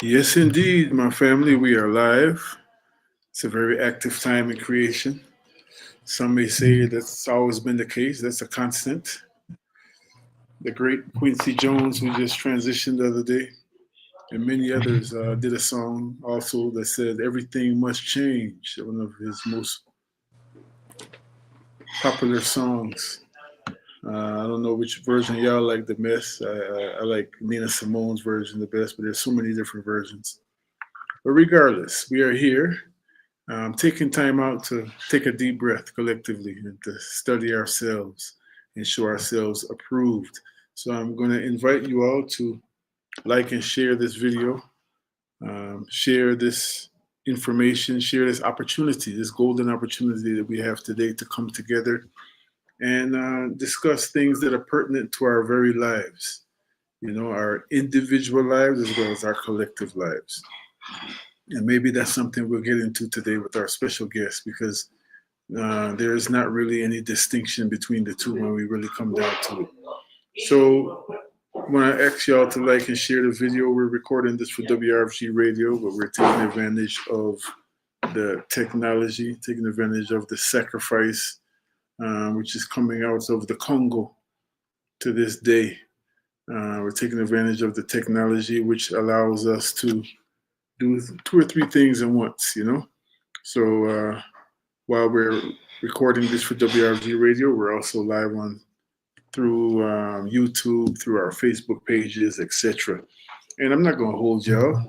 Yes, indeed, my family, we are live. It's a very active time in creation. Some may say that's always been the case, that's a constant. The great Quincy Jones, who just transitioned the other day, and many others did a song also that said, Everything Must Change, one of his most popular songs. I don't know which version y'all like the best. I like Nina Simone's version the best, but there's so many different versions. But regardless, we are here taking time out to take a deep breath collectively and to study ourselves and show ourselves approved. So I'm going to invite you all to like and share this video, share this information, share this opportunity, this golden opportunity that we have today to come together and discuss things that are pertinent to our very lives, our individual lives as well as our collective lives. And maybe that's something we'll get into today with our special guest because there is not really any distinction between the two when we really come down to it. So I want to ask y'all to like and share the video. We're recording this for WRFG Radio, but we're taking advantage of the technology, taking advantage of the sacrifice, which is coming out of the Congo to this day. We're taking advantage of the technology, which allows us to do two or three things at once. So while we're recording this for WRG Radio, we're also live on through YouTube, through our Facebook pages, etc. And I'm not going to hold y'all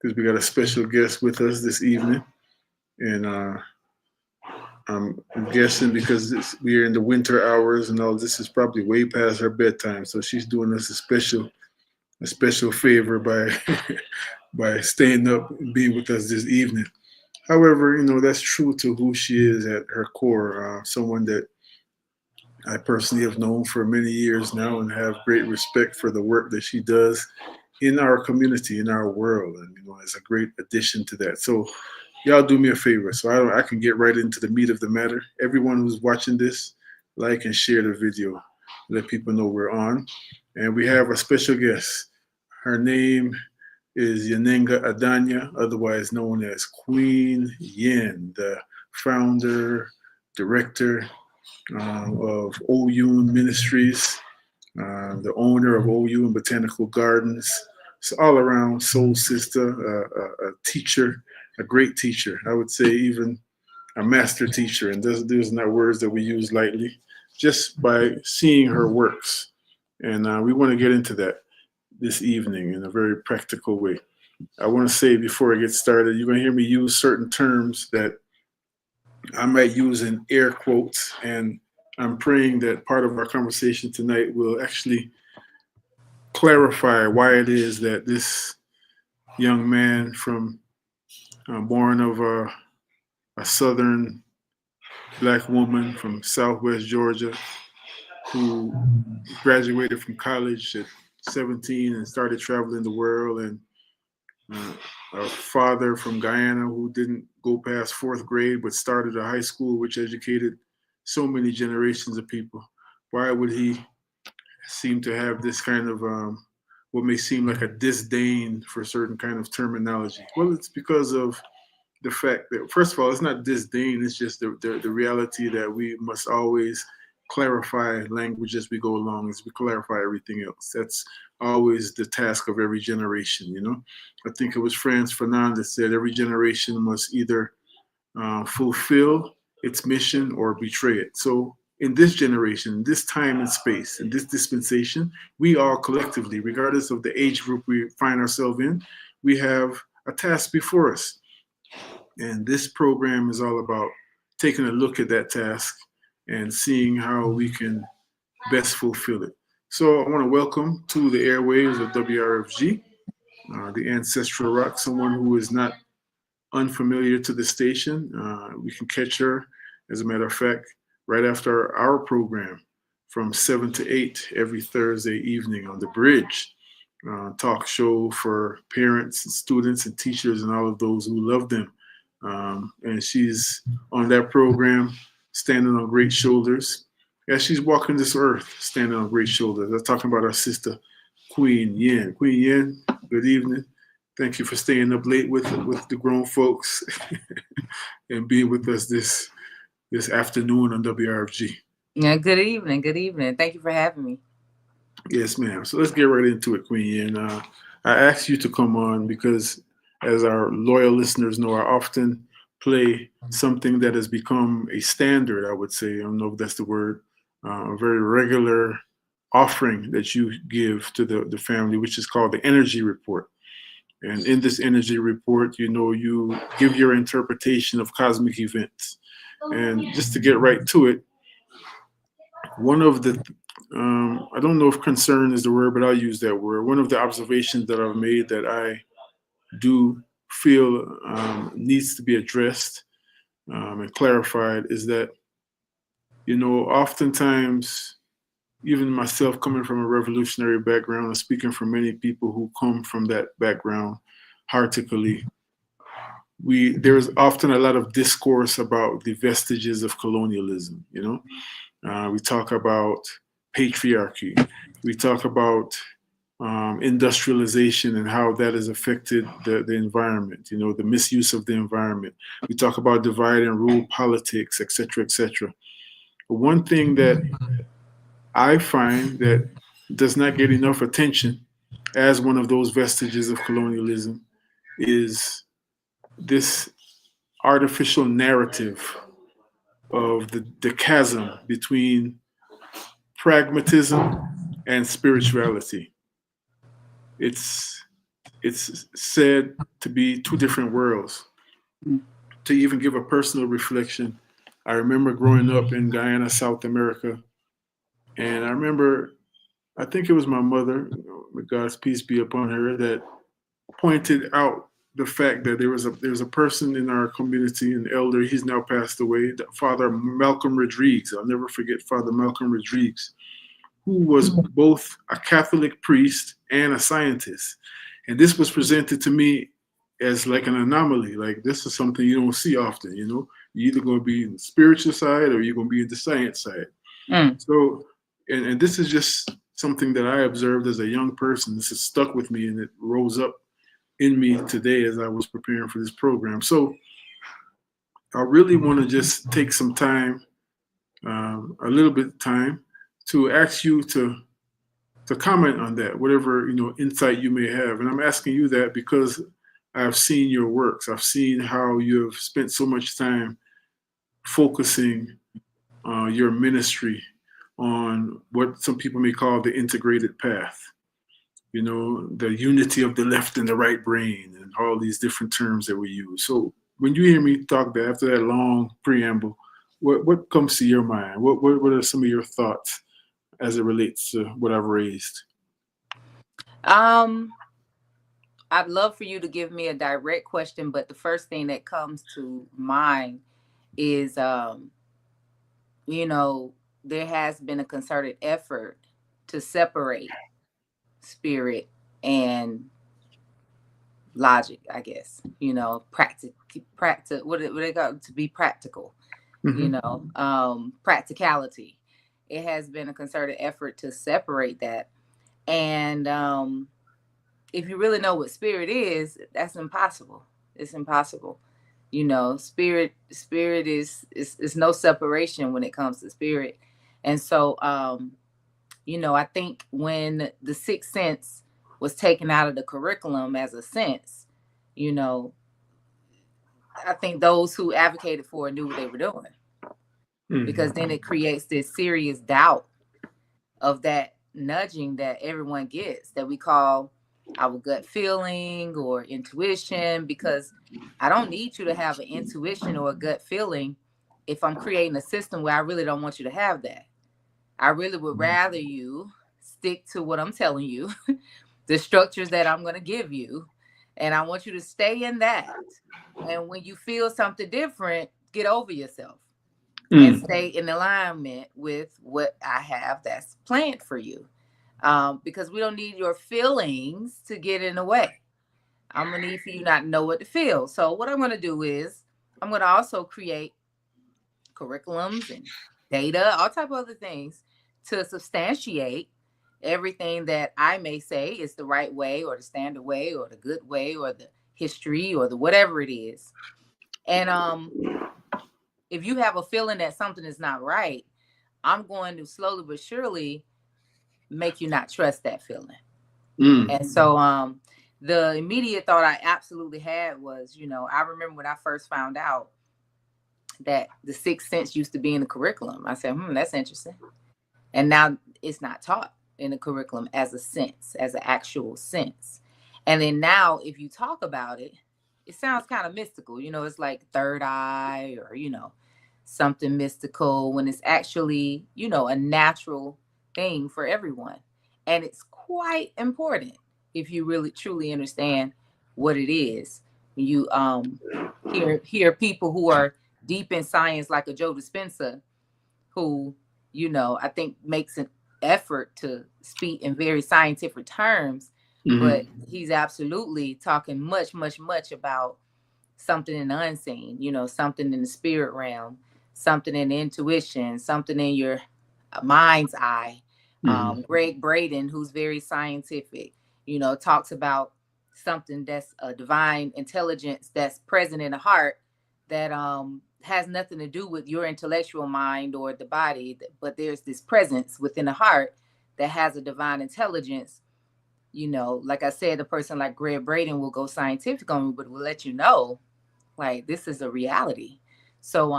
because we got a special guest with us this evening, and I'm guessing because we are in the winter hours and all this is probably way past her bedtime, so she's doing us a special favor by by staying up and being with us this evening. However, that's true to who she is at her core. Someone that I personally have known for many years now and have great respect for the work that she does in our community, in our world, and it's a great addition to that. So, y'all do me a favor, so I can get right into the meat of the matter. Everyone who's watching this, like and share the video, let people know we're on, and we have a special guest. Her name is Yanenga Adanya, otherwise known as Queen Yin, the founder, director of Oyun Ministries, the owner of Oyun Botanical Gardens. So all around soul sister, a teacher, a great teacher. I would say even a master teacher. And those are not words that we use lightly, just by seeing her works. And we want to get into that this evening in a very practical way. I want to say before I get started, you're going to hear me use certain terms that I might use in air quotes, and I'm praying that part of our conversation tonight will actually clarify why it is that this young man from born of a southern black woman from Southwest Georgia who graduated from college at 17 and started traveling the world, and uh, a father from Guyana who didn't go past fourth grade but started a high school which educated so many generations of people. Why would he seem to have this kind of what may seem like a disdain for certain kind of terminology? Well, it's because of the fact that, first of all, it's not disdain, it's just the reality that we must always clarify language as we go along, as we clarify everything else. That's always the task of every generation. I think it was Franz Fanon that said every generation must either fulfill its mission or betray it. So in this generation, this time and space, in this dispensation, we all collectively, regardless of the age group we find ourselves in, we have a task before us. And this program is all about taking a look at that task and seeing how we can best fulfill it. So I want to welcome to the airwaves of WRFG, the Ancestral Rock, someone who is not unfamiliar to the station. We can catch her, as a matter of fact, right after our program from 7 to 8 every Thursday evening on The Bridge, talk show for parents and students and teachers and all of those who love them. And she's on that program, standing on great shoulders. As she's walking this earth, standing on great shoulders. I'm talking about our sister, Queen Yin. Queen Yin, good evening. Thank you for staying up late with the grown folks and being with us this afternoon on WRFG. Yeah, good evening. Good evening. Thank you for having me. Yes, ma'am. So let's get right into it, Queen. And I asked you to come on because, as our loyal listeners know, I often play something that has become a standard, I would say. I don't know if that's the word, a very regular offering that you give to the family, which is called the energy report. And in this energy report, you give your interpretation of cosmic events. And just to get right to it, one of the I don't know if concern is the word, but I'll use that word. One of the observations that I've made that I do feel needs to be addressed and clarified is that, oftentimes, even myself coming from a revolutionary background and speaking for many people who come from that background, heartily, there's often a lot of discourse about the vestiges of colonialism. We talk about patriarchy. We talk about industrialization and how that has affected the environment, the misuse of the environment. We talk about divide and rule politics, et cetera, et cetera. But one thing that I find that does not get enough attention as one of those vestiges of colonialism is this artificial narrative of the chasm between pragmatism and spirituality. It's it's said to be two different worlds. To even give a personal reflection, I remember growing up in Guyana, South America, and I remember, I think it was my mother, may God's peace be upon her, that pointed out the fact that there's a person in our community, an elder. He's now passed away, Father Malcolm Rodriguez. I'll never forget Father Malcolm Rodriguez, who was both a Catholic priest and a scientist. And this was presented to me as like an anomaly. Like, this is something you don't see often. You're either going to be in the spiritual side or you're going to be in the science side. Mm. So, and this is just something that I observed as a young person. This has stuck with me and it rose up in me today as I was preparing for this program. So I really want to just take some time, a little bit of time, to ask you to comment on that, whatever insight you may have. And I'm asking you that because I've seen your works. I've seen how you have spent so much time focusing your ministry on what some people may call the integrated path. The unity of the left and the right brain, and all these different terms that we use. So when you hear me talk that, after that long preamble, what comes to your mind? What are some of your thoughts as it relates to what I've raised? Um, I'd love for you to give me a direct question, but the first thing that comes to mind is, you know, there has been a concerted effort to separate spirit and logic, I guess. What they got to be practical. Mm-hmm. Practicality. It has been a concerted effort to separate that, and if you really know what spirit is, that's impossible. It's impossible. Spirit is no separation when it comes to spirit. And so I think when the sixth sense was taken out of the curriculum as a sense, you know, I think those who advocated for it knew what they were doing, because Mm-hmm. then it creates this serious doubt of that nudging that everyone gets, that we call our gut feeling or intuition, because I don't need you to have an intuition or a gut feeling if I'm creating a system where I really don't want you to have that. I really would rather you stick to what I'm telling you, the structures that I'm going to give you, and I want you to stay in that. And when you feel something different, get over yourself and Mm. stay in alignment with what I have that's planned for you. Because we don't need your feelings to get in the way. I'm gonna need for you not to know what to feel. So what I'm gonna do is I'm gonna also create curriculums and data, all type of other things to substantiate everything that I may say is the right way or the standard way or the good way or the history or the whatever it is. And if you have a feeling that something is not right, I'm going to slowly but surely make you not trust that feeling. Mm. And so the immediate thought I absolutely had was, I remember when I first found out that the sixth sense used to be in the curriculum. I said, that's interesting. And now it's not taught in the curriculum as a sense, as an actual sense. And then now, if you talk about it, it sounds kind of mystical. It's like third eye or, something mystical when it's actually, a natural thing for everyone. And it's quite important if you really truly understand what it is. You hear people who are deep in science, like a Joe Dispenza, who, I think makes an effort to speak in very scientific terms, but he's absolutely talking much, much, much about something in the unseen, something in the spirit realm, something in the intuition, something in your mind's eye. Greg Braden, who's very scientific, talks about something that's a divine intelligence that's present in the heart that has nothing to do with your intellectual mind or the body, but there's this presence within the heart that has a divine intelligence. Like I said, a person like Greg Braden will go scientific on me, but will let you know, like, this is a reality. So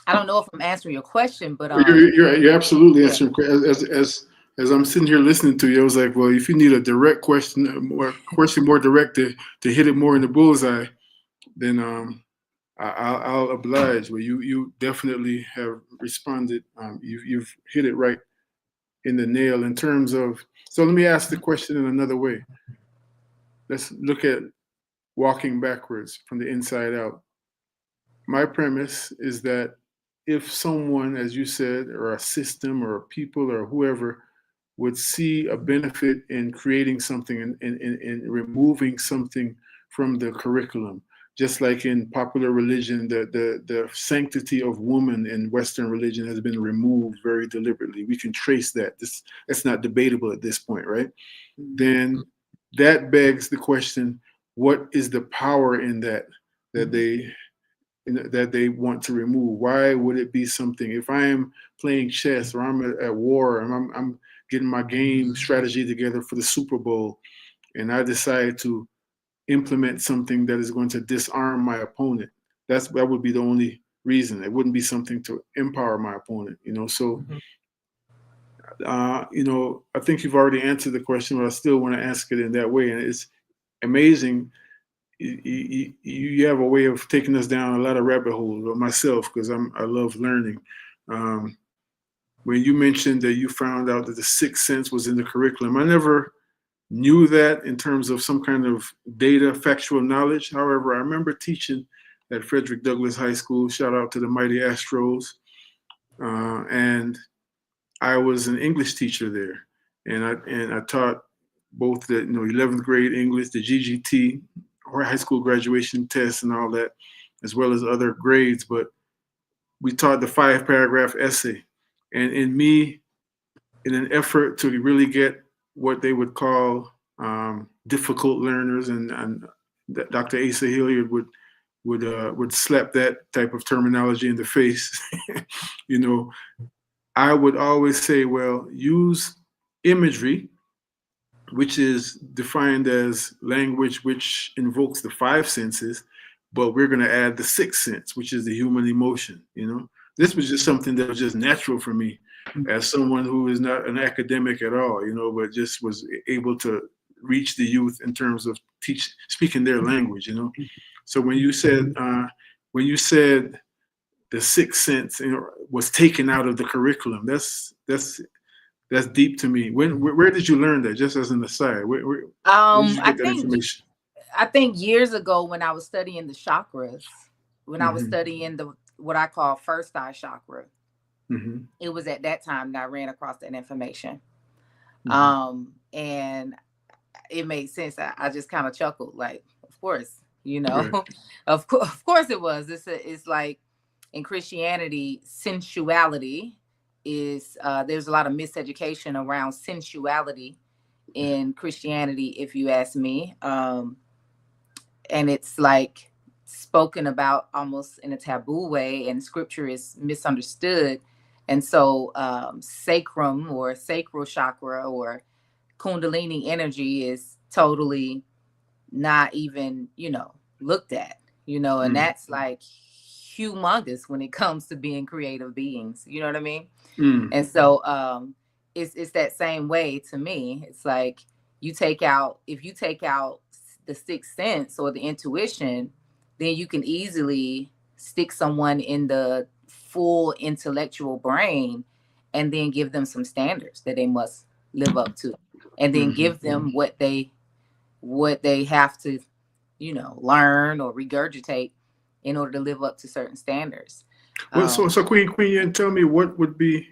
I don't know if I'm answering your question, but You're absolutely yeah. answering. As I'm sitting here listening to you, I was like, well, if you need a direct question, more direct to hit it more in the bullseye, then I'll oblige. Well, you definitely have responded. You've hit it right in the nail in terms of. So let me ask the question in another way. Let's look at walking backwards from the inside out. My premise is that if someone, as you said, or a system or a people or whoever would see a benefit in creating something and removing something from the curriculum, just like in popular religion, the sanctity of woman in Western religion has been removed very deliberately. We can trace that. That's not debatable at this point, right? Then that begs the question: what is the power in that they that they want to remove? Why would it be something? If I am playing chess or I'm at war and I'm getting my game strategy together for the Super Bowl, and I decide to implement something that is going to disarm my opponent, that would be the only reason. It wouldn't be something to empower my opponent. So I think you've already answered the question, but I still want to ask it in that way. And it's amazing. You have a way of taking us down a lot of rabbit holes, or myself, because I love learning. Um, when you mentioned that you found out that the sixth sense was in the curriculum, I never knew that in terms of some kind of data, factual knowledge. However, I remember teaching at Frederick Douglass High School. Shout out to the mighty Astros. And I was an English teacher there, and I taught both the 11th grade English, the GGT, or high school graduation tests, and all that, as well as other grades. But we taught the 5-paragraph essay, and in an effort to really get what they would call difficult learners, and Dr. Asa Hilliard would slap that type of terminology in the face. you know, I would always say, well, use imagery, which is defined as language which invokes the five senses, but we're going to add the sixth sense, which is the human emotion. This was just something that was just natural for me as someone who is not an academic at all, but just was able to reach the youth in terms of speaking their language. So when you said the sixth sense was taken out of the curriculum, that's deep to me. Where did you learn that? Just as an aside, where did you I get that think information? I think years ago when I was studying the chakras, when I was Mm-hmm. studying the what I call first eye chakra, Mm-hmm. it was at that time that I ran across that information. Mm-hmm. And it made sense. I just kind of chuckled, like, of course, Right. of course it was. It's like in Christianity, sensuality is there's a lot of miseducation around sensuality in Christianity, if you ask me. And it's like spoken about almost in a taboo way, and scripture is misunderstood. And so sacrum or sacral chakra or kundalini energy is totally not even, looked at, and that's like humongous when it comes to being creative beings. You know what I mean? And so it's that same way to me. It's like if you take out the sixth sense or the intuition, then you can easily stick someone in the full intellectual brain and then give them some standards that they must live up to, and then give them what they have to, learn or regurgitate in order to live up to certain standards. Well, so Queen, and tell me what would be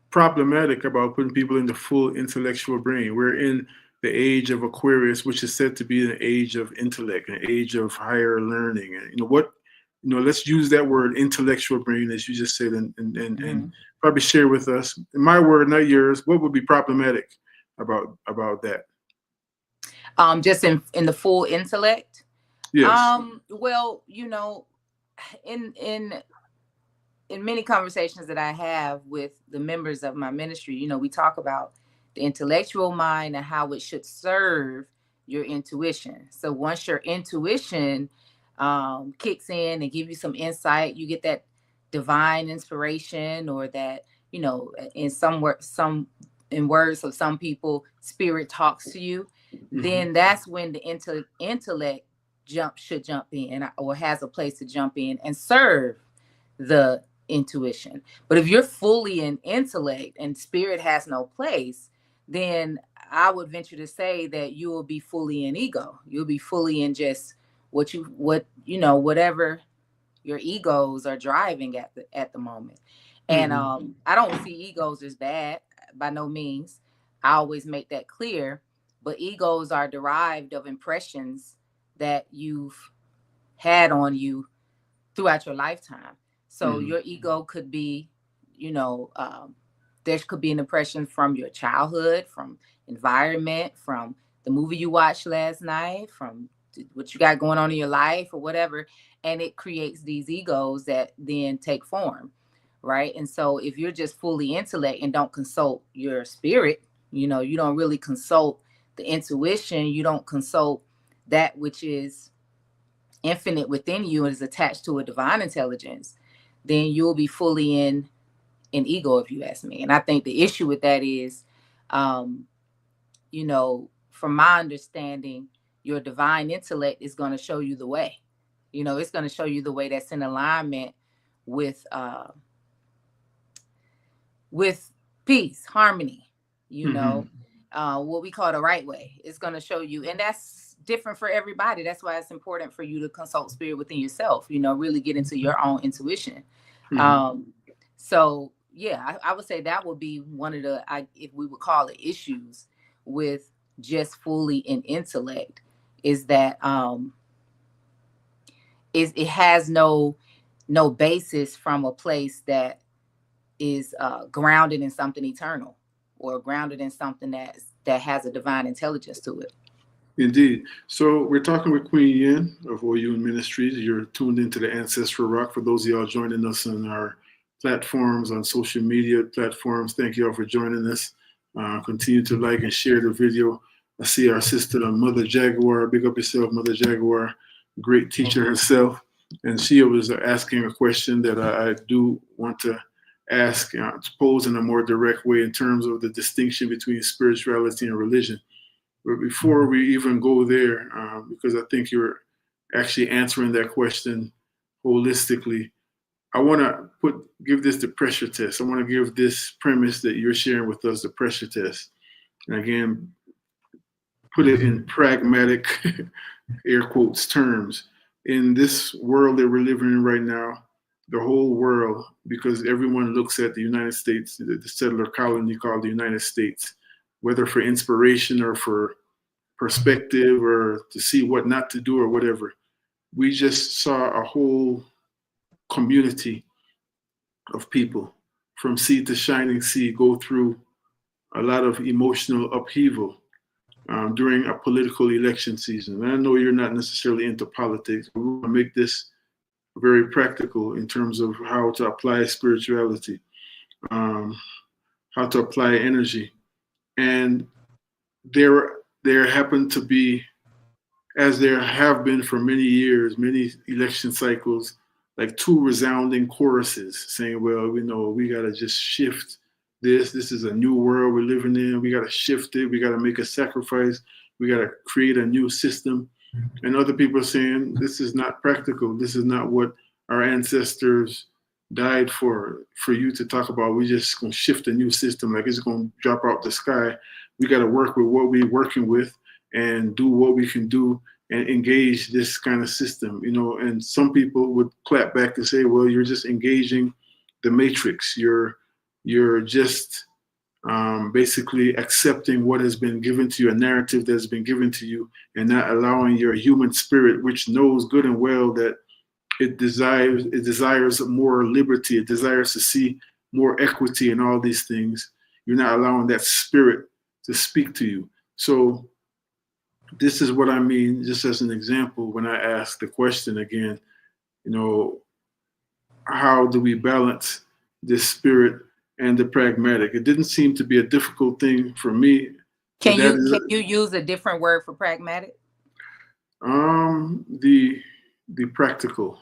problematic about putting people in the full intellectual brain. We're in the age of Aquarius, which is said to be an age of intellect, an age of higher learning. And let's use that word, intellectual brain, as you just said, and probably share with us, in my word, not yours, what would be problematic about that? Just in the full intellect. Yes. Well, in many conversations that I have with the members of my ministry, we talk about the intellectual mind and how it should serve your intuition. So once your intuition kicks in and give you some insight, you get that divine inspiration, or that, in words of some people, spirit talks to you. Then that's when the intellect should jump in, or has a place to jump in and serve the intuition. But if you're fully in intellect and spirit has no place, then I would venture to say that you will be fully in ego. You'll be fully in just whatever your egos are driving at the moment. And I don't see egos as bad, by no means. I always make that clear. But egos are derived of impressions that you've had on you throughout your lifetime. So your ego could be, there could be an impression from your childhood, from environment, from the movie you watched last night, from what you got going on in your life or whatever. And it creates these egos that then take form, right? And so if you're just fully intellect and don't consult your spirit, you don't really consult the intuition, you don't consult that which is infinite within you and is attached to a divine intelligence, then you'll be fully in ego, if you ask me. And I think the issue with that is, from my understanding, your divine intellect is going to show you the way. It's going to show you the way that's in alignment with peace, harmony, what we call the right way. It's going to show you, and that's different for everybody. That's why it's important for you to consult spirit within yourself, really get into your own intuition. So yeah, I would say that would be one of the, if we would call it, issues with just fully in intellect, is that it has no basis from a place that is grounded in something eternal, or grounded in something that has a divine intelligence to it. Indeed. So we're talking with Queen Yin of OU Ministries. You're tuned into the Ancestral Rock. For those of y'all joining us on our platforms, on social media platforms, thank you all for joining us. Continue to like and share the video. I see our sister, Mother Jaguar. Big up yourself, Mother Jaguar. Great teacher herself. And she was asking a question that I do want to ask, to pose in a more direct way in terms of the distinction between spirituality and religion. But before we even go there, because I think you're actually answering that question holistically, I want to give this the pressure test. I want to give this premise that you're sharing with us the pressure test. And again, put it in pragmatic, air quotes, terms. In this world that we're living in right now, the whole world, because everyone looks at the United States, the settler colony called the United States, whether for inspiration or for perspective or to see what not to do or whatever. We just saw a whole community of people from sea to shining sea go through a lot of emotional upheaval during a political election season. And I know you're not necessarily into politics, but we want to make this very practical in terms of how to apply spirituality, um, how to apply energy. And there happen to be, as there have been for many years, many election cycles, like two resounding choruses saying, well, we know we got to just shift this. This is a new world we're living in. We got to shift it. We got to make a sacrifice. We got to create a new system. And other people are saying, this is not practical. This is not what our ancestors died for you to talk about. We just going to shift a new system. Like it's going to drop out the sky. We got to work with what we're working with and do what we can do and engage this kind of system, you know. And some people would clap back and say, well, you're just engaging the matrix. You're just basically accepting what has been given to you, a narrative that's been given to you, and not allowing your human spirit, which knows good and well that it desires more liberty, it desires to see more equity in all these things. You're not allowing that spirit to speak to you. So this is what I mean, just as an example, when I ask the question again, you know, how do we balance this spirit and the pragmatic? It didn't seem to be a difficult thing for me. Can you use a different word for pragmatic? The practical,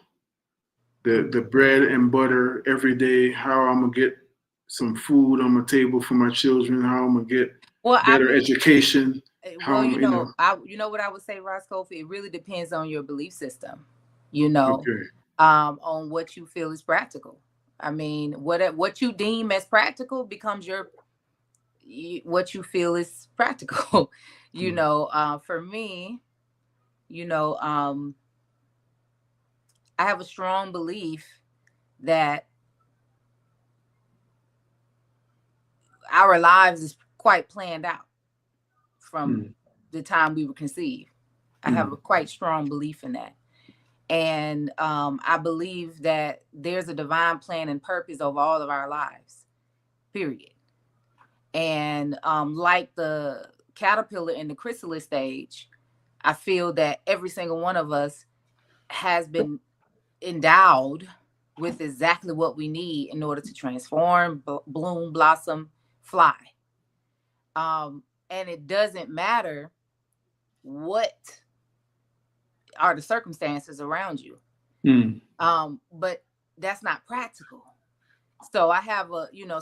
the bread and butter every day, how I'm gonna get some food on my table for my children, how I'm gonna get better education. Well, you know what I would say, Roscoe, it really depends on your belief system, you know, okay. On what you feel is practical. I mean, what you deem as practical becomes what you feel is practical. You know, for me, you know, I have a strong belief that our lives is quite planned out from the time we were conceived. I have a quite strong belief in that. And I believe that there's a divine plan and purpose of all of our lives, period. And like the caterpillar in the chrysalis stage, I feel that every single one of us has been endowed with exactly what we need in order to transform, bloom, blossom, fly. And it doesn't matter what are the circumstances around you. But that's not practical. So I have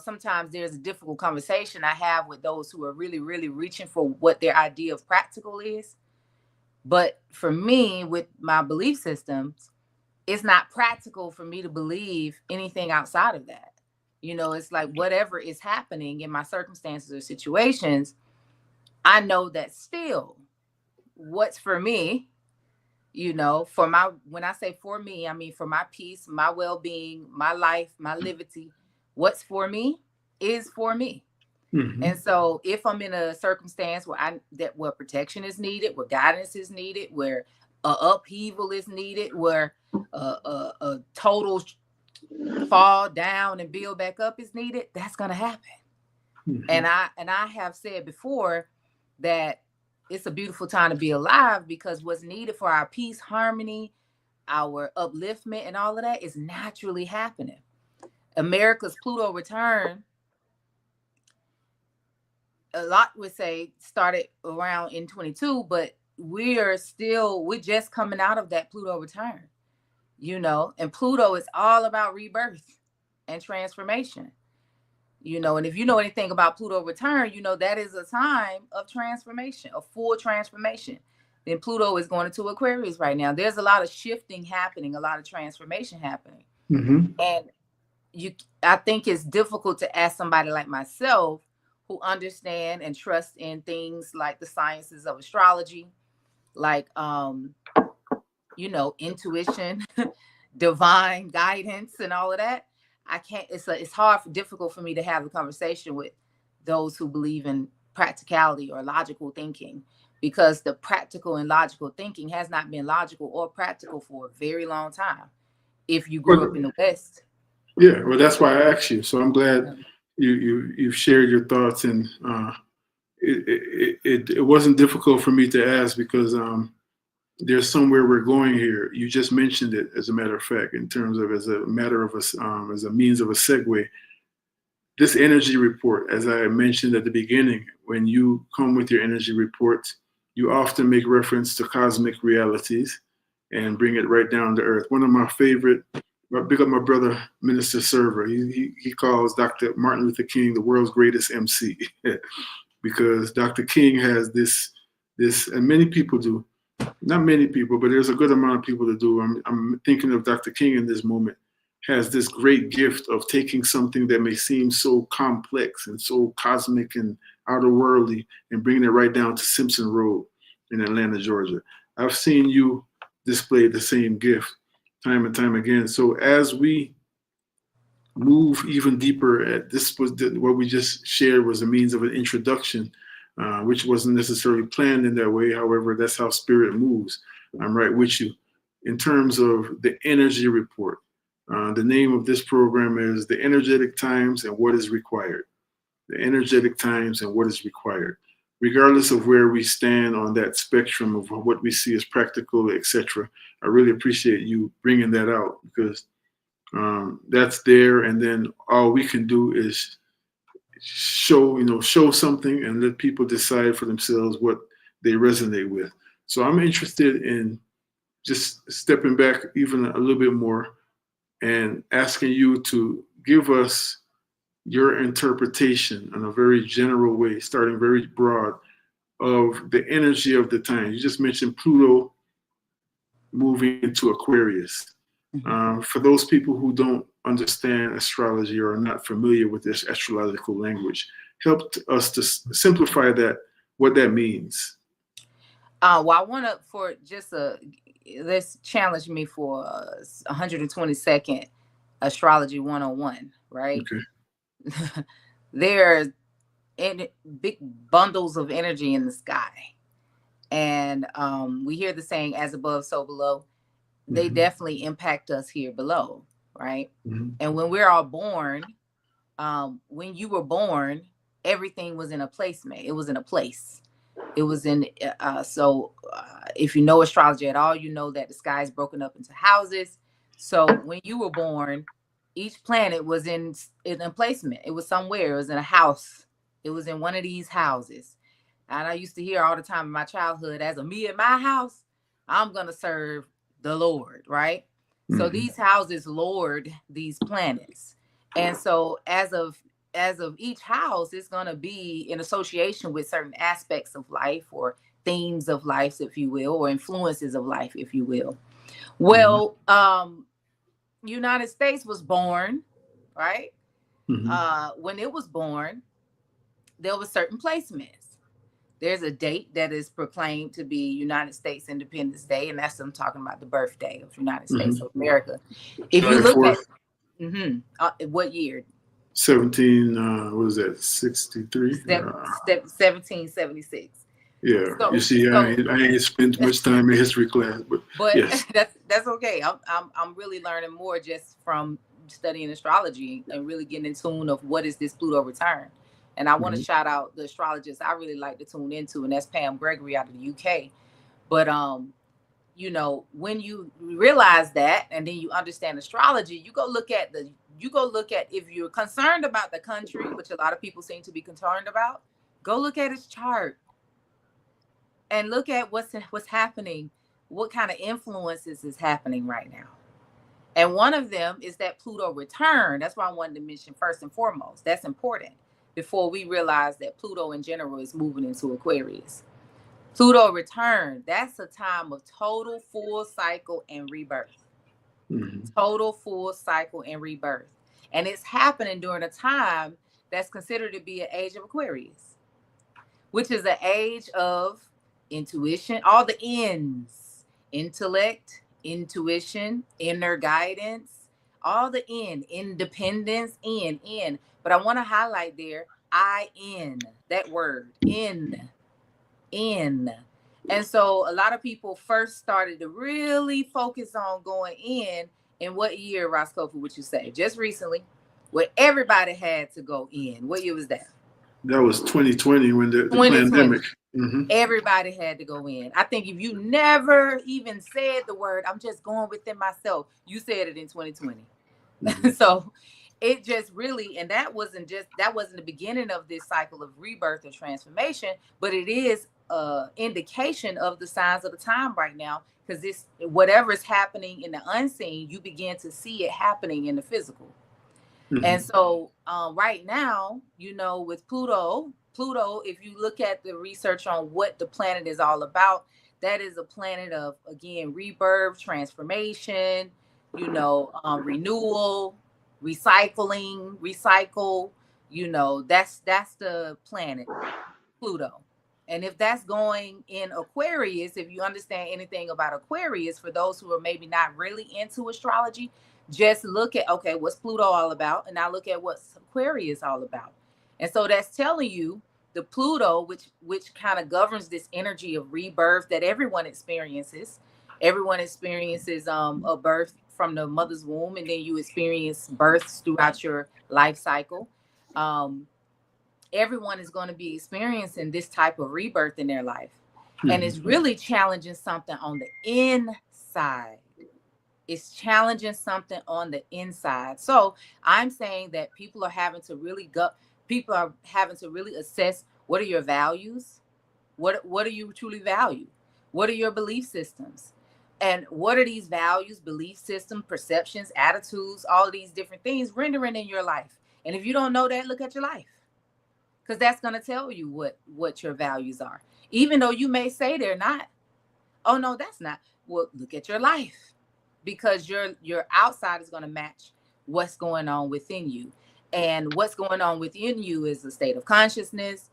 sometimes there's a difficult conversation I have with those who are really, really reaching for what their idea of practical is. But for me, with my belief systems, it's not practical for me to believe anything outside of that. You know, it's like whatever is happening in my circumstances or situations, I know that still what's for me, you know, when I say for me, I mean for my peace, my well-being, my life, my liberty, what's for me is for me. And so if I'm in a circumstance where protection is needed, where guidance is needed, where upheaval is needed, where a total fall down and build back up is needed, that's going to happen. And I have said before that it's a beautiful time to be alive, because what's needed for our peace, harmony, our upliftment, and all of that is naturally happening. America's Pluto return, a lot would say, started around in 22, but we're just coming out of that Pluto return, you know, and Pluto is all about rebirth and transformation. You know, and if you know anything about Pluto return, you know that is a time of transformation, a full transformation. Then Pluto is going into Aquarius right now. There's a lot of shifting happening, a lot of transformation happening. And I think it's difficult to ask somebody like myself who understand and trust in things like the sciences of astrology, like, you know, intuition, divine guidance, and all of that. I can't, it's difficult for me to have a conversation with those who believe in practicality or logical thinking, because the practical and logical thinking has not been logical or practical for a very long time. If you grew up in the West. Yeah, well, that's why I asked you. So I'm glad you've shared your thoughts, and it wasn't difficult for me to ask because there's somewhere we're going here. You just mentioned it, as a matter of fact, in terms of as a matter of as a means of a segue. This energy report, as I mentioned at the beginning, when you come with your energy reports, you often make reference to cosmic realities and bring it right down to earth. One of my favorite, big up my brother, Minister Server. He calls Dr. Martin Luther King the world's greatest MC because Dr. King has this, and many people do. Not many people, but there's a good amount of people that do. I'm thinking of Dr. King in this moment, has this great gift of taking something that may seem so complex and so cosmic and outer worldly and bringing it right down to Simpson Road in Atlanta, Georgia. I've seen you display the same gift time and time again. So as we move even deeper, at this was what we just shared was a means of an introduction, which wasn't necessarily planned in that way. However, that's how spirit moves. I'm right with you. In terms of the energy report, the name of this program is The Energetic Times and What is Required. The energetic times and what is required. Regardless of where we stand on that spectrum of what we see as practical, etc., I really appreciate you bringing that out because that's there, and then all we can do is show something and let people decide for themselves what they resonate with. So I'm interested in just stepping back even a little bit more and asking you to give us your interpretation in a very general way, starting very broad, of the energy of the time. You just mentioned Pluto moving into Aquarius. For those people who don't understand astrology or are not familiar with this astrological language, help us to simplify that, what that means. Well, I want to for just let's challenge me for 122nd astrology 101, right? Okay. There's big bundles of energy in the sky, and we hear the saying "as above, so below." They definitely impact us here below, right? And when we're all born, when you were born, everything was in a placement. It was in a place. It was in if you know astrology at all, you know that the sky is broken up into houses. So when you were born, each planet was in a placement. It was somewhere. It was in a house. It was in one of these houses. And I used to hear all the time in my childhood, as a me in my house, I'm gonna serve the Lord, right? So these houses lord these planets. And so as of each house, it's going to be in association with certain aspects of life or themes of life, if you will, or influences of life, if you will. Well, United States was born, right? When it was born, there were certain placements. There's a date that is proclaimed to be United States Independence Day, and that's I'm talking about the birthday of United States of America. If you July look 4th, at what year? 17, what was that, 63? 1776. Yeah, you So, see, so, I ain't spent much time in history class, but but yes. that's okay. I'm really learning more just from studying astrology and really getting in tune of what is this Pluto return. And I want to shout out the astrologist I really like to tune into, and that's Pam Gregory out of the UK. But when you realize that, and then you understand astrology, you go look at if you're concerned about the country, which a lot of people seem to be concerned about. Go look at his chart and look at what's happening, what kind of influences is happening right now. And one of them is that Pluto return. That's why I wanted to mention first and foremost. That's important before we realize that Pluto in general is moving into Aquarius. Pluto return, that's a time of total full cycle and rebirth. Total full cycle and rebirth. And it's happening during a time that's considered to be an age of Aquarius, which is an age of intuition, all the N's, intellect, intuition, inner guidance, all the independence, in. But I want to highlight there, that word, in. And so a lot of people first started to really focus on going in In what year, Roscoe, would you say? Just recently, where everybody had to go in. What year was that? That was 2020 when the 2020. pandemic. Mm-hmm. Everybody had to go in. I think if you never even said the word, I'm just going within myself, you said it in 2020. Mm-hmm. So it just really, and that wasn't the beginning of this cycle of rebirth or transformation, but it is an indication of the signs of the time right now, because this, whatever is happening in the unseen, you begin to see it happening in the physical. Mm-hmm. And so right now, with Pluto, if you look at the research on what the planet is all about, that is a planet of, again, rebirth, transformation, renewal, recycle, that's the planet, Pluto. And if that's going in Aquarius, if you understand anything about Aquarius, for those who are maybe not really into astrology, just look at, okay, what's Pluto all about? And now look at what's Aquarius all about. And so that's telling you the Pluto, which kind of governs this energy of rebirth that everyone experiences. Everyone experiences a birth from the mother's womb, and then you experience births throughout your life cycle. Everyone is going to be experiencing this type of rebirth in their life. Mm-hmm. And it's really challenging something on the inside. It's challenging something on the inside. So I'm saying that people are having to really assess, what are your values? What do you truly value? What are your belief systems? And what are these values, belief systems, perceptions, attitudes, all of these different things rendering in your life? And if you don't know that, look at your life. Because that's going to tell you what your values are. Even though you may say they're not. Oh, no, that's not. Well, look at your life. Because your outside is going to match what's going on within you. And what's going on within you is a state of consciousness,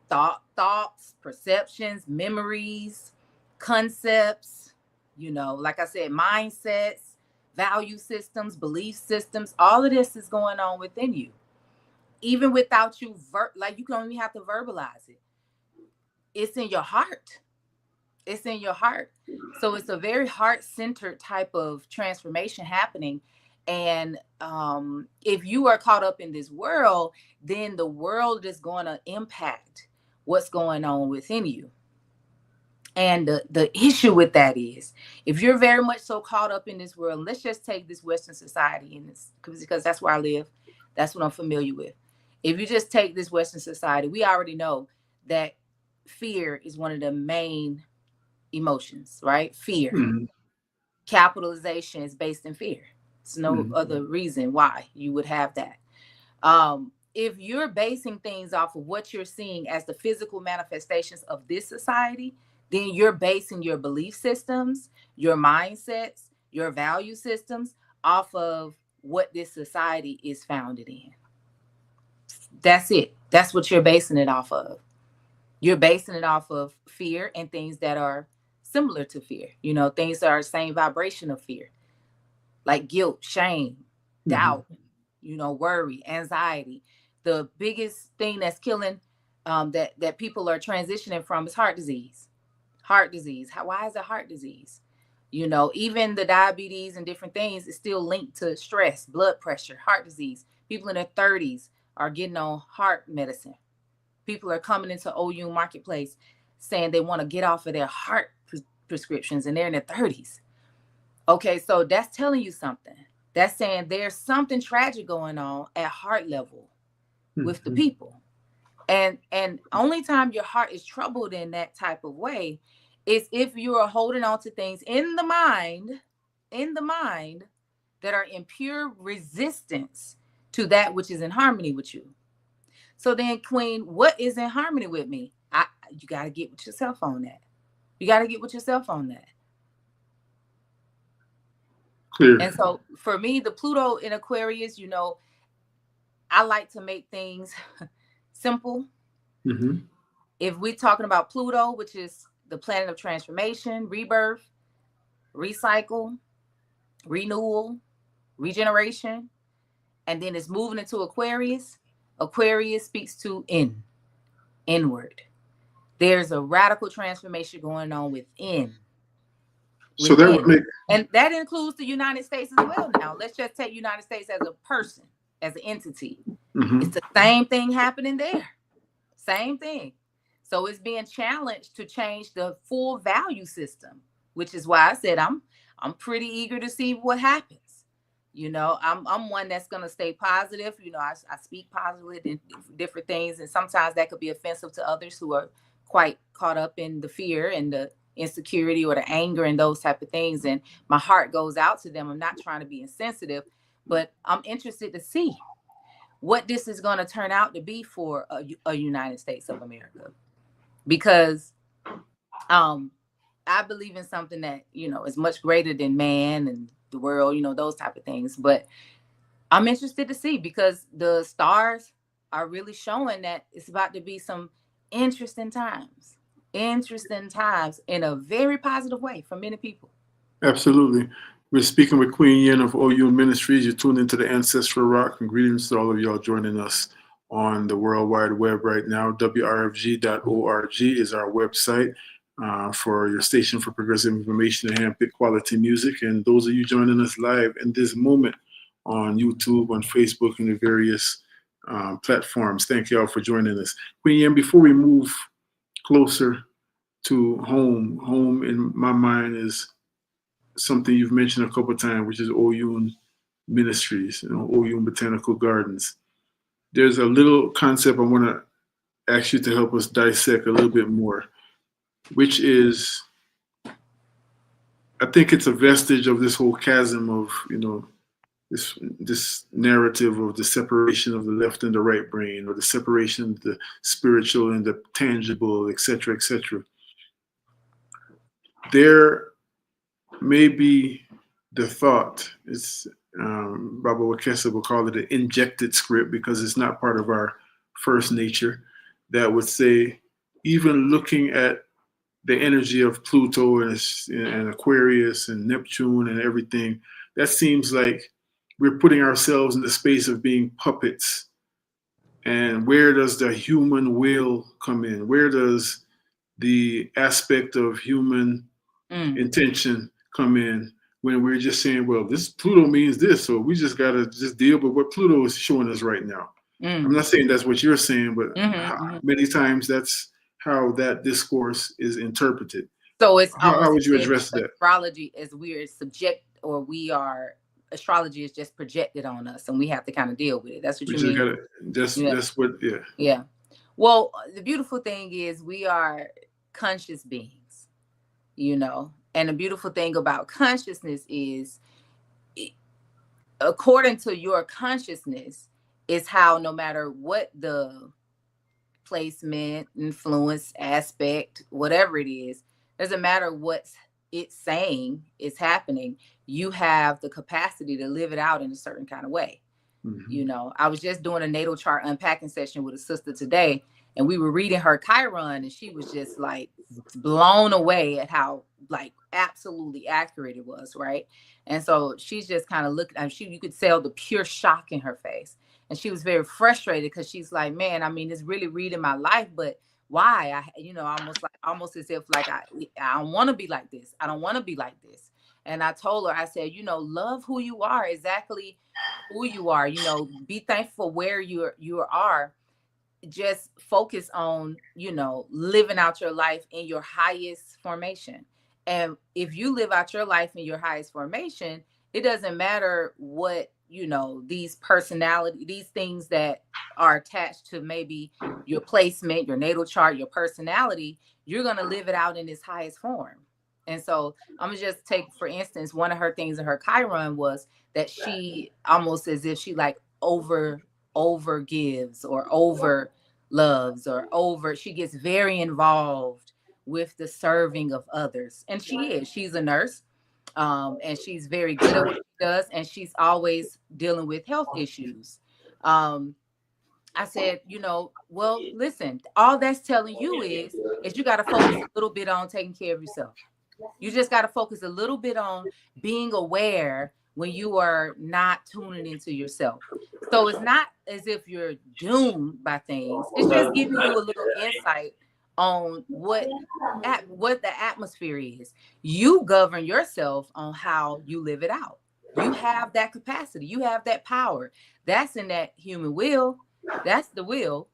thoughts, perceptions, memories, concepts, like I said, mindsets, value systems, belief systems. All of this is going on within you. Even without you, you don't even have to verbalize it. It's in your heart. It's in your heart. So it's a very heart-centered type of transformation happening. And if you are caught up in this world, then the world is going to impact what's going on within you. And the issue with that is, if you're very much so caught up in this world, let's just take this Western society in this, because that's where I live. That's what I'm familiar with. If you just take this Western society, we already know that fear is one of the main emotions, right? Fear. Mm-hmm. Capitalization is based in fear. There's no other reason why you would have that. If you're basing things off of what you're seeing as the physical manifestations of this society, then you're basing your belief systems, your mindsets, your value systems off of what this society is founded in. That's it. That's what you're basing it off of. You're basing it off of fear and things that are similar to fear. Things that are the same vibration of fear, like guilt, shame, doubt, worry, anxiety. The biggest thing that's killing that people are transitioning from is heart disease. Heart disease. Why is it heart disease? Even the diabetes and different things is still linked to stress, blood pressure, heart disease. People in their 30s are getting on heart medicine. People are coming into OU Marketplace saying they want to get off of their heart prescriptions, and they're in their 30s. Okay, so that's telling you something. That's saying there's something tragic going on at heart level with the people. And only time your heart is troubled in that type of way is if you are holding on to things in the mind that are in pure resistance to that which is in harmony with you. So then, Queen, what is in harmony with me? You got to get with yourself on that. You got to get with yourself on that. Clear. And so for me, the Pluto in Aquarius, I like to make things simple. Mm-hmm. If we're talking about Pluto, which is the planet of transformation, rebirth, recycle, renewal, regeneration, and then it's moving into Aquarius. Aquarius speaks to inward. There's a radical transformation going on within. So that within. would make, And that includes the United States as well. Now, let's just take United States as a person, as an entity. mm-hmm. It's the same thing happening there. Same thing. So it's being challenged to change the full value system, which is why I said I'm pretty eager to see what happens. You know, I'm one that's gonna stay positive. You know, I speak positively in different things, and sometimes that could be offensive to others who are quite caught up in the fear and the insecurity or the anger and those type of things. And my heart goes out to them. I'm not trying to be insensitive, but I'm interested to see what this is going to turn out to be for a United States of America, because I believe in something that, you know, is much greater than man and the world, you know, those type of things. But I'm interested to see, because the stars are really showing that it's about to be some interesting times in a very positive way for many people. Absolutely. We're speaking with Queen Yen of OU Ministries. You're tuned into the Ancestral Rock, and greetings to all of y'all joining us on the World Wide Web right now. WRFG.org is our website for your station for progressive information and handpicked quality music. And those of you joining us live in this moment on YouTube, on Facebook, and the various platforms, thank y'all for joining us. Queen Yen, before we move closer to home in my mind is something you've mentioned a couple of times, which is OU Ministries, you know, OU Botanical Gardens. There's a little concept I want to ask you to help us dissect a little bit more, which is, I think it's a vestige of this whole chasm of, you know, this narrative of the separation of the left and the right brain, or the separation of the spiritual and the tangible, et cetera, et cetera. There may be the thought, it's Baba Wakesa will call it an injected script, because it's not part of our first nature, that would say, even looking at the energy of Pluto and Aquarius and Neptune and everything, that seems like we're putting ourselves in the space of being puppets. And where does the human will come in? Where does the aspect of human intention come in, when we're just saying, well, this Pluto means this, so we just got to just deal with what Pluto is showing us right now? I'm not saying that's what you're saying, but many times that's how that discourse is interpreted. So it's how would you address that? Astrology is we're subject, or astrology is just projected on us, and we have to kind of deal with it. That's what you mean? That's what, yeah. Yeah. Well, the beautiful thing is we are conscious beings, you know, and the beautiful thing about consciousness is, according to your consciousness, is how, no matter what the placement, influence, aspect, whatever it is, doesn't matter what it's saying is happening, you have the capacity to live it out in a certain kind of way. You know, I was just doing a natal chart unpacking session with a sister today, and we were reading her Chiron, and she was just like blown away at how like absolutely accurate it was, right? And so she's just kind of looking, you could tell the pure shock in her face. And she was very frustrated, because she's like, man, I mean, it's really reading my life, but why? Almost as if like I don't want to be like this. I don't want to be like this. And I told her, I said, you know, love who you are, exactly who you are. You know, be thankful where you are. Just focus on, you know, living out your life in your highest formation. And if you live out your life in your highest formation, it doesn't matter what, you know, these things that are attached to maybe your placement, your natal chart, your personality, you're going to live it out in its highest form. And so I'm gonna just take, for instance, one of her things in her Chiron was that she almost as if she like over gives or over loves or she gets very involved with the serving of others. And she's a nurse, and she's very good at what she does, and she's always dealing with health issues. I said, you know, well, listen, all that's telling you is you got to focus a little bit on taking care of yourself. You just got to focus a little bit on being aware when you are not tuning into yourself. So it's not as if you're doomed by things. It's just giving you a little insight on what the atmosphere is. You govern yourself on how you live it out. You have that capacity. You have that power. That's in that human will. That's the will.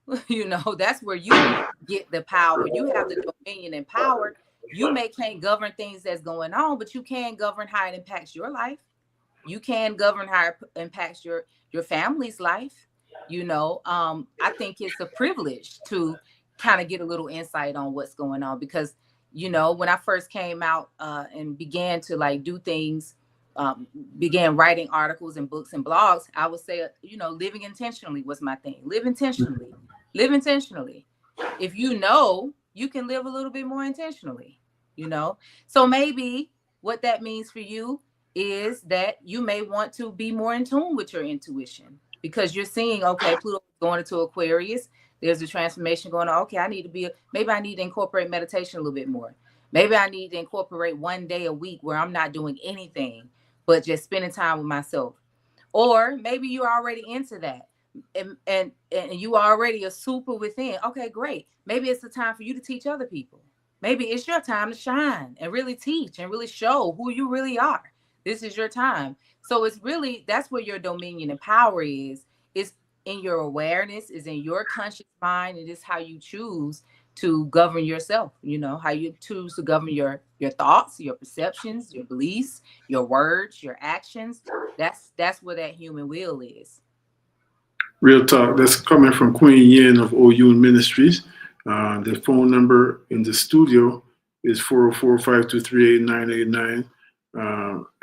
That's where you get the power. You have the dominion and power. You can't govern things that's going on, but you can govern how it impacts your life. You can govern how it impacts your family's life. I think it's a privilege to kind of get a little insight on what's going on, because when I first came out and began to like do things, began writing articles and books and blogs, I would say living intentionally was my thing. Live intentionally. Live intentionally. If you can live a little bit more intentionally. So maybe what that means for you is that you may want to be more in tune with your intuition, because you're seeing, okay, Pluto going into Aquarius. There's a transformation going on. Okay, maybe I need to incorporate meditation a little bit more. Maybe I need to incorporate one day a week where I'm not doing anything, but just spending time with myself. Or maybe you're already into that, and you already a super within. Okay, great. Maybe it's the time for you to teach other people. Maybe it's your time to shine and really teach and really show who you really are. This is your time. So it's really, that's where your dominion and power is. It's in your awareness, is in your conscious mind. It is how you choose to govern yourself, how you choose to govern your thoughts, your perceptions, your beliefs, your words, your actions. That's where that human will is. Real talk. That's coming from Queen Yin of OU Ministries. The phone number in the studio is 404-523-8989.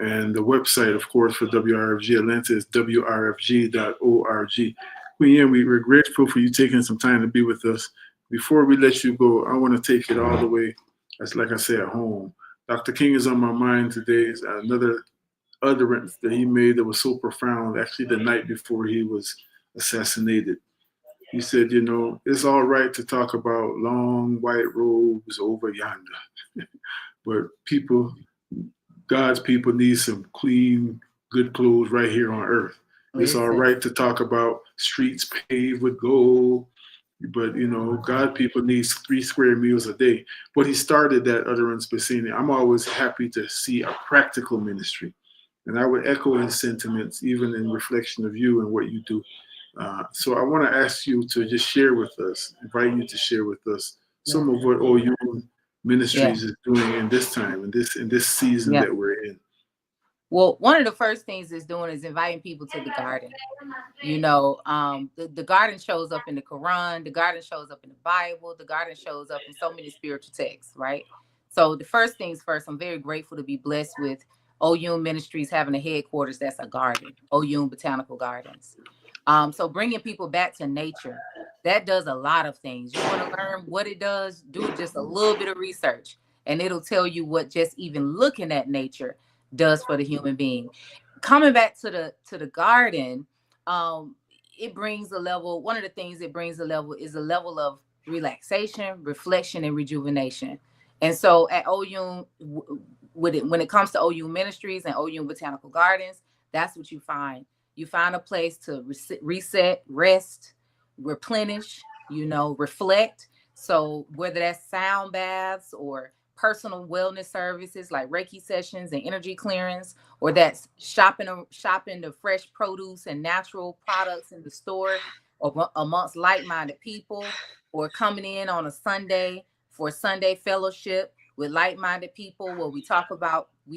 And the website, of course, for WRFG Atlanta is wrfg.org. Queen Yin, we're grateful for you taking some time to be with us. Before we let you go, I want to take it all the way, as like I say, at home. Dr. King is on my mind today. It's another utterance that he made that was so profound, actually the night before he was assassinated. He said, it's all right to talk about long white robes over yonder, but God's people need some clean, good clothes right here on earth. It's all right to talk about streets paved with gold, but God people needs 3 square meals a day. But he started that utterance by saying, I'm always happy to see a practical ministry. And I would echo his sentiments, even in reflection of you and what you do. So I want to ask you to just share with us, invite you to share with us some of what OU Ministries is doing in this time, in this season that we're in. Well, one of the first things it's doing is inviting people to the garden. The garden shows up in the Quran, the garden shows up in the Bible, the garden shows up in so many spiritual texts, right? So the first things first, I'm very grateful to be blessed with OU Ministries having a headquarters that's a garden, OU Botanical Gardens. So bringing people back to nature, that does a lot of things. You want to learn what it does, do just a little bit of research, and it'll tell you what just even looking at nature does for the human being. Coming back to the garden, it brings a level. One of the things it brings a level is a level of relaxation, reflection, and rejuvenation. And so at OU, when it comes to OU Ministries and OU Botanical Gardens, that's what you find. You find a place to reset, rest, replenish, reflect. So whether that's sound baths or personal wellness services like Reiki sessions and energy clearance, or that's shopping the fresh produce and natural products in the store, or amongst like-minded people, or coming in on a Sunday for Sunday fellowship with like-minded people where we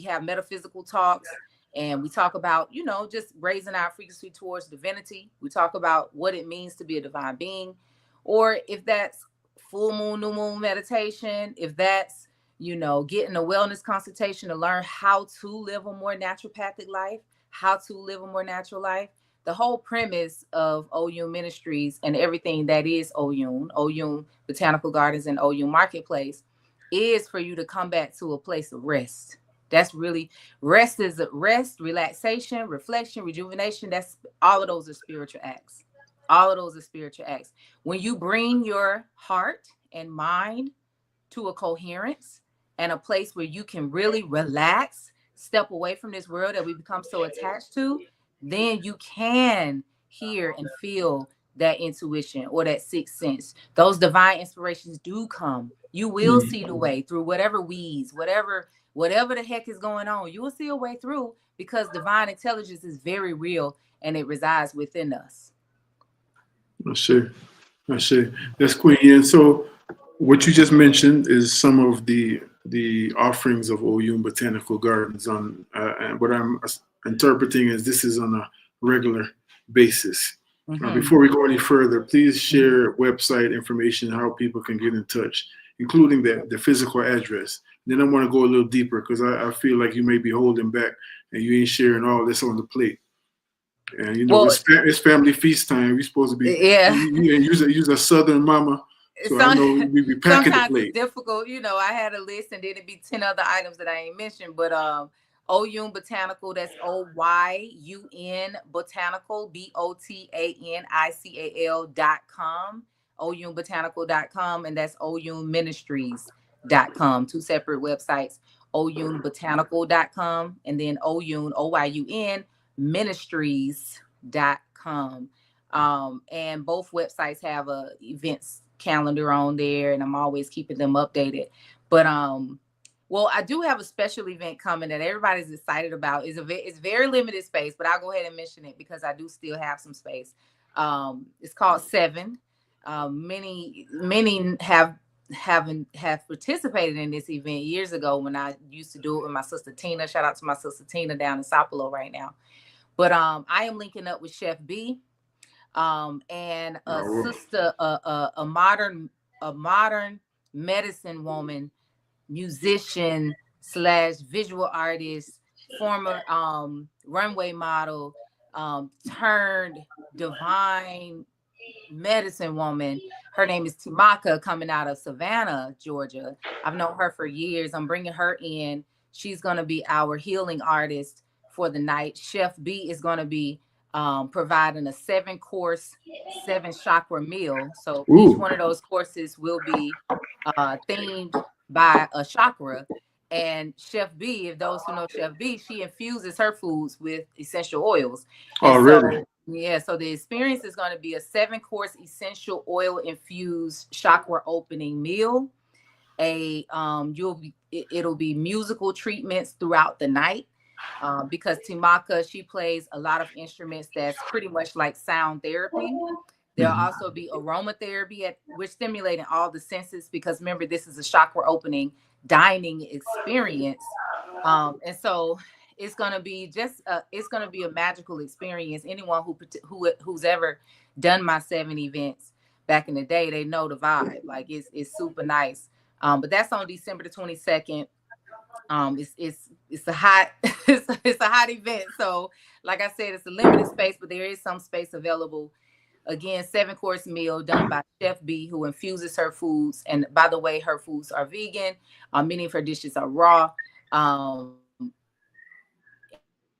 have metaphysical talks, and we talk about, just raising our frequency towards divinity. We talk about what it means to be a divine being, or if that's full moon, new moon meditation, if that's, getting a wellness consultation to learn how to live a more naturopathic life, how to live a more natural life. The whole premise of OU Ministries and everything that is OU Botanical Gardens and OU Marketplace is for you to come back to a place of rest. That's really rest, relaxation, reflection, rejuvenation. That's all of those are spiritual acts. All of those are spiritual acts. When you bring your heart and mind to a coherence and a place where you can really relax, step away from this world that we become so attached to, then you can hear and feel that intuition or that sixth sense. Those divine inspirations do come. You will see the way through whatever weeds, whatever the heck is going on. You will see a way through because divine intelligence is very real and it resides within us. I see. I see. That's Queen Yen. So what you just mentioned is some of the offerings of Oyun Botanical Gardens on, and what I'm interpreting is this is on a regular basis. Before we go any further, please share website information, how people can get in touch, including the physical address. Then I want to go a little deeper because I feel like you may be holding back and you ain't sharing all this on the plate. And you know, Well, it's family feast time. We're supposed to be yeah. use a Southern mama. So I know we be packing the Sometimes it's plate. difficult. You know, I had a list and then it'd be 10 other items that I ain't mentioned. But Oyun Botanical, that's OYUN Botanical, BOTANICAL.com, OyunBotanical.com, and that's OyunMinistries.com. Two separate websites, OyunBotanical.com and then OyUN Ministries.com. And both websites have a events calendar on there, and I'm always keeping them updated. But well, I do have a special event coming that everybody's excited about. It's very limited space, but I'll go ahead and mention it because I do still have some space. It's called Seven. Many have participated in this event years ago when I used to do it with my sister Tina. Shout out to my sister Tina down in Sapelo right now. But I am linking up with Chef B. And a sister, a modern medicine woman, musician / visual artist, former runway model, turned divine medicine woman. Her name is Timaka, coming out of Savannah, Georgia. I've known her for years. I'm bringing her in. She's going to be our healing artist for the night. Chef B is going to be providing a 7-course, 7-chakra meal. So each one of those courses will be themed by a chakra. And Chef B, if those who know Chef B, she infuses her foods with essential oils. Already. So the experience is going to be a 7-course essential oil infused chakra opening meal. It'll be musical treatments throughout the night. Because Timaka, she plays a lot of instruments that's pretty much like sound therapy. There'll also be aromatherapy. We're stimulating all the senses because remember, this is a chakra opening dining experience. And so it's gonna be it's gonna be a magical experience. Anyone who's ever done my 7 events back in the day, they know the vibe. Like it's super nice. But that's on December the 22nd. It's a hot it's a hot event. So like I said, it's a limited space, but there is some space available. Again, 7-course meal done by Chef B, who infuses her foods. And by the way, her foods are vegan. Many of her dishes are raw. And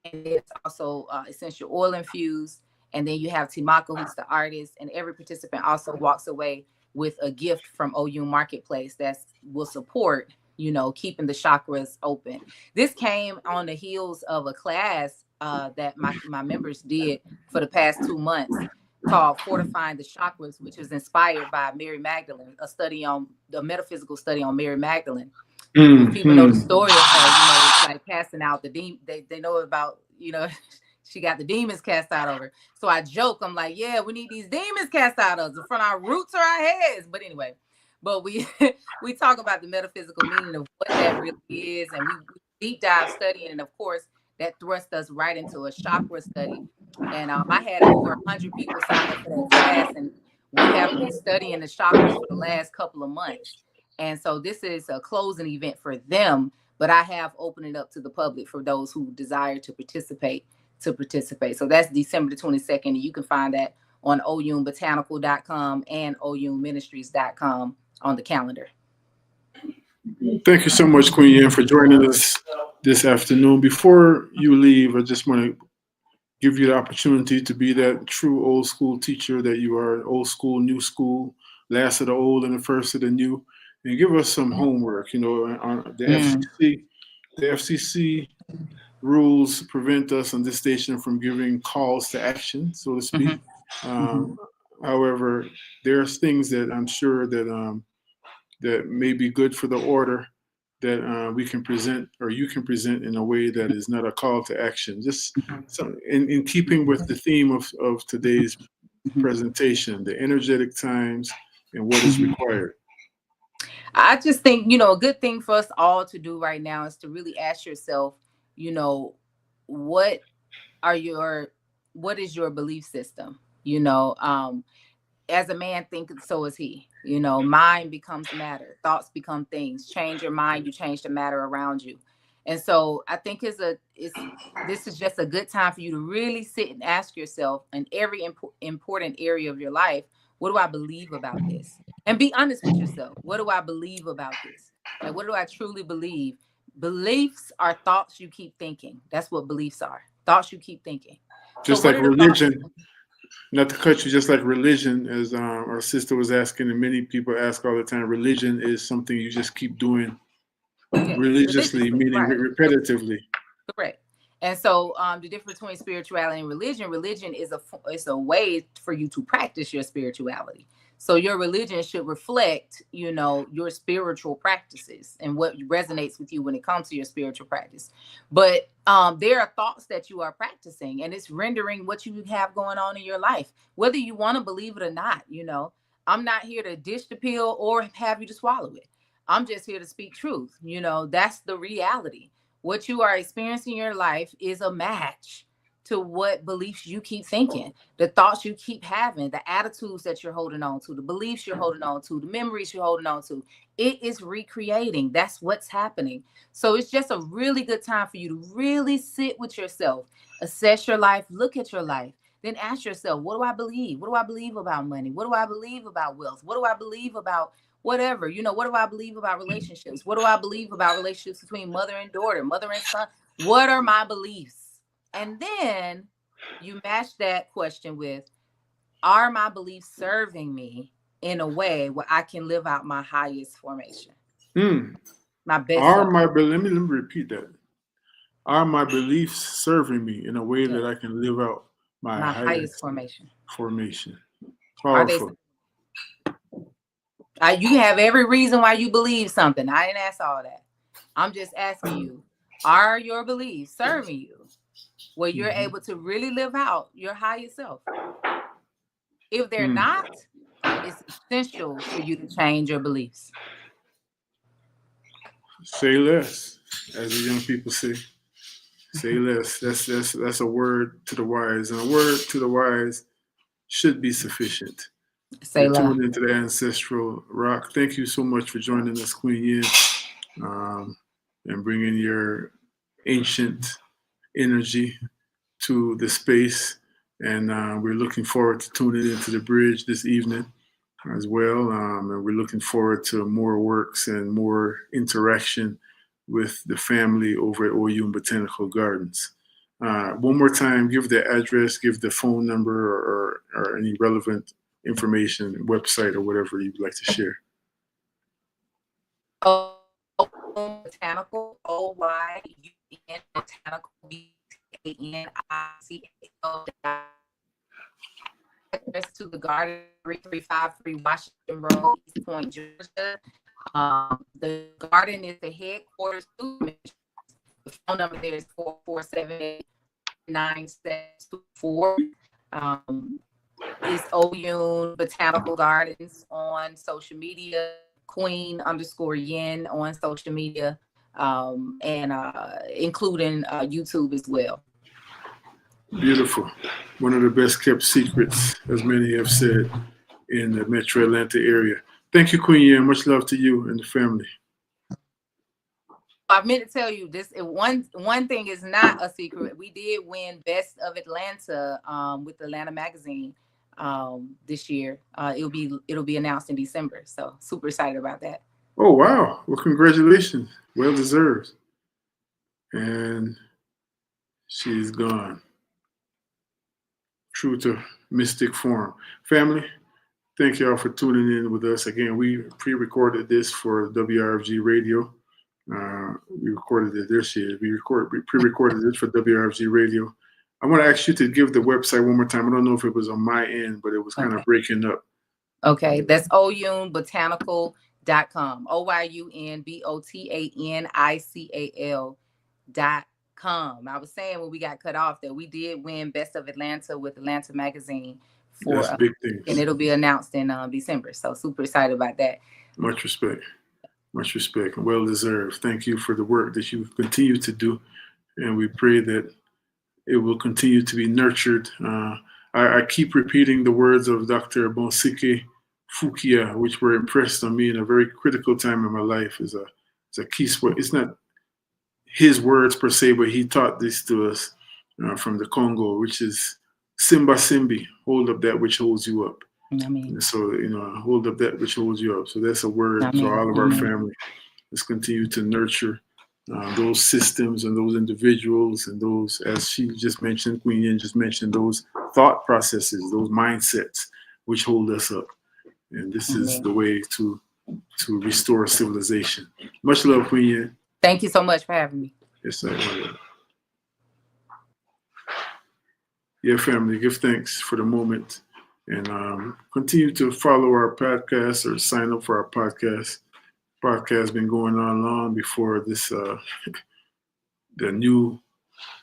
it's also essential oil infused. And then you have Timaka, who's the artist, and every participant also walks away with a gift from OU Marketplace that will support, keeping the chakras open. This came on the heels of a class that my members did for the past 2 months called Fortifying the Chakras, which is inspired by Mary Magdalene, a metaphysical study on Mary Magdalene. People know the story of her, it's like casting out the demon. They know about, she got the demons cast out of her. So I joke, I'm like, yeah, we need these demons cast out of us from our roots or our heads. But anyway, we talk about the metaphysical meaning of what that really is, and we deep dive studying, and of course that thrust us right into a chakra study. And I had over 100 people sign up for that class, and we have been studying the chakras for the last couple of months. And so this is a closing event for them, but I have opened it up to the public for those who desire to participate. So that's December the 22nd, and you can find that on OyunBotanical.com and OyunMinistries.com on the calendar. Thank you so much, Queen Yen, for joining us this afternoon. Before you leave, I just want to give you the opportunity to be that true old school teacher that you are, old school, new school, last of the old and the first of the new, and give us some homework. On the FCC rules prevent us on this station from giving calls to action, so to speak. However, there's things that I'm sure that may be good for the order that we can present or you can present in a way that is not a call to action. Just in keeping with the theme of today's presentation, the energetic times and what is required. I just think, a good thing for us all to do right now is to really ask yourself, you know, what are your what is your belief system? As a man thinketh, so is he. Mind becomes matter, thoughts become things. Change your mind, you change the matter around you. And so I think this is just a good time for you to really sit and ask yourself in every important area of your life, what do I believe about this? And be honest with yourself. What do I believe about this? Like, what do I truly believe? Beliefs are thoughts you keep thinking. That's what beliefs are. Thoughts you keep thinking. So Just what like are the thoughts? religion, not to cut you, just like religion, as our sister was asking, and many people ask all the time, religion is something you just keep doing Yeah, religiously, religiously, meaning right? repetitively. Correct. And so the difference between spirituality and religion is a way for you to practice your spirituality. So your religion should reflect, your spiritual practices and what resonates with you when it comes to your spiritual practice. But there are thoughts that you are practicing, and it's rendering what you have going on in your life, whether you want to believe it or not. I'm not here to dish the pill or have you to swallow it. I'm just here to speak truth. That's the reality. What you are experiencing in your life is a match to what beliefs you keep thinking, the thoughts you keep having, the attitudes that you're holding on to, the beliefs you're holding on to, the memories you're holding on to. It is recreating. That's what's happening. So it's just a really good time for you to really sit with yourself, assess your life, look at your life. Then ask yourself, what do I believe? What do I believe about money? What do I believe about wealth? What do I believe about whatever? What do I believe about relationships? What do I believe about relationships between mother and daughter, mother and son? What are my beliefs? And then you match that question with, are my beliefs serving me in a way where I can live out my highest formation, Hmm. my best Are self? my let me repeat that. Are my beliefs serving me in a way Yeah, that I can live out my my highest highest formation. formation? Are they? Powerful. You have every reason why you believe something. I didn't ask all that. I'm just asking you, are your beliefs serving you where you're Mhm. able to really live out your highest self? If they're Mm. not, it's essential for you to change your beliefs. Say less, as the young people say. Say less. That's a word to the wise, and a word to the wise should be sufficient. Say You're love. tuned into the ancestral rock. Thank you so much for joining us, Queen Yin, and bringing your ancient energy to the space. And we're looking forward to tuning into the bridge this evening as well. And we're looking forward to more works and more interaction with the family over at Oyun Botanical Gardens. One more time, give the address, give the phone number, or any relevant information, website, or whatever you'd like to share. Botanical, OYUN, botanical, BANICAL. Address to the garden, 3353 Washington Road, East Point, Georgia. The garden is the headquarters. The phone number there is 447-9724. Is Oyun Botanical Gardens on social media, Queen_Yin on social media, and including YouTube as well. Beautiful. One of the best kept secrets, as many have said, in the metro Atlanta area. Thank you, Queen Yen. Much love to you and the family. I meant to tell you this. One thing is not a secret. We did win Best of Atlanta with Atlanta Magazine this year. It'll be announced in December. So super excited about that. Oh, wow. Well, congratulations. Well deserved. And she's gone. True to mystic form. Family, thank y'all for tuning in with us. Again, we pre-recorded this for WRFG Radio. We recorded it this year. We pre-recorded it for WRFG Radio. I want to ask you to give the website one more time. I don't know if it was on my end, but it was kind of Okay. breaking up. Okay. That's oyunbotanical.com. OYUNBOTANICAL.com. I was saying when we got cut off that we did win Best of Atlanta with Atlanta Magazine That's for, big and things. it'll be announced in December. So super excited about that. Much respect. Much respect. Well deserved. Thank you for the work that you continue to do. And we pray that it will continue to be nurtured. I keep repeating the words of Dr. Bonsike Fukia, which were impressed on me in a very critical time in my life. Is a key sport. It's not his words per se, but he taught this to us from the Congo, which is Simba Simbi, hold up that which holds you up. Amen. So, hold up that which holds you up. So that's a word Amen. for all of our Amen. family. Let's continue to nurture those systems and those individuals and those, as she just mentioned, Queen Yin just mentioned, those thought processes, those mindsets which hold us up. And this is Amen. the way to restore civilization. Much love, Queen Yin. Thank you so much for having me. Yes, sir. Yeah, family, give thanks for the moment and continue to follow our podcast or sign up for our podcast. Podcast been going on long before this the new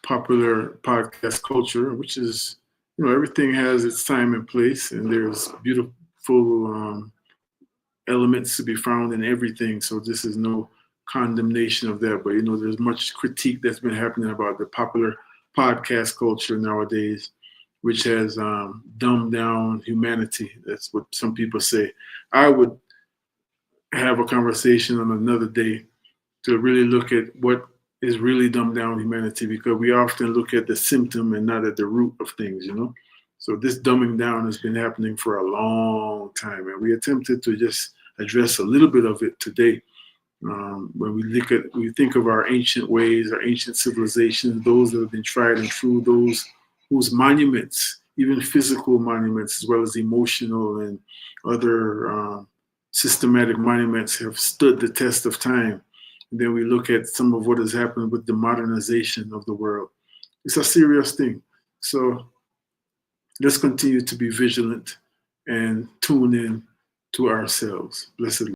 popular podcast culture, which is, everything has its time and place, and there's beautiful elements to be found in everything. So this is no condemnation of that, but there's much critique that's been happening about the popular podcast culture nowadays, which has dumbed down humanity. That's what some people say. I would have a conversation on another day to really look at what is really dumbed down humanity, because we often look at the symptom and not at the root of things, So this dumbing down has been happening for a long time, and we attempted to just address a little bit of it today. When we think of our ancient ways, our ancient civilizations, those that have been tried and true, those whose monuments, even physical monuments, as well as emotional and other systematic monuments, have stood the test of time. And then we look at some of what has happened with the modernization of the world. It's a serious thing. So let's continue to be vigilant and tune in to ourselves. Blessed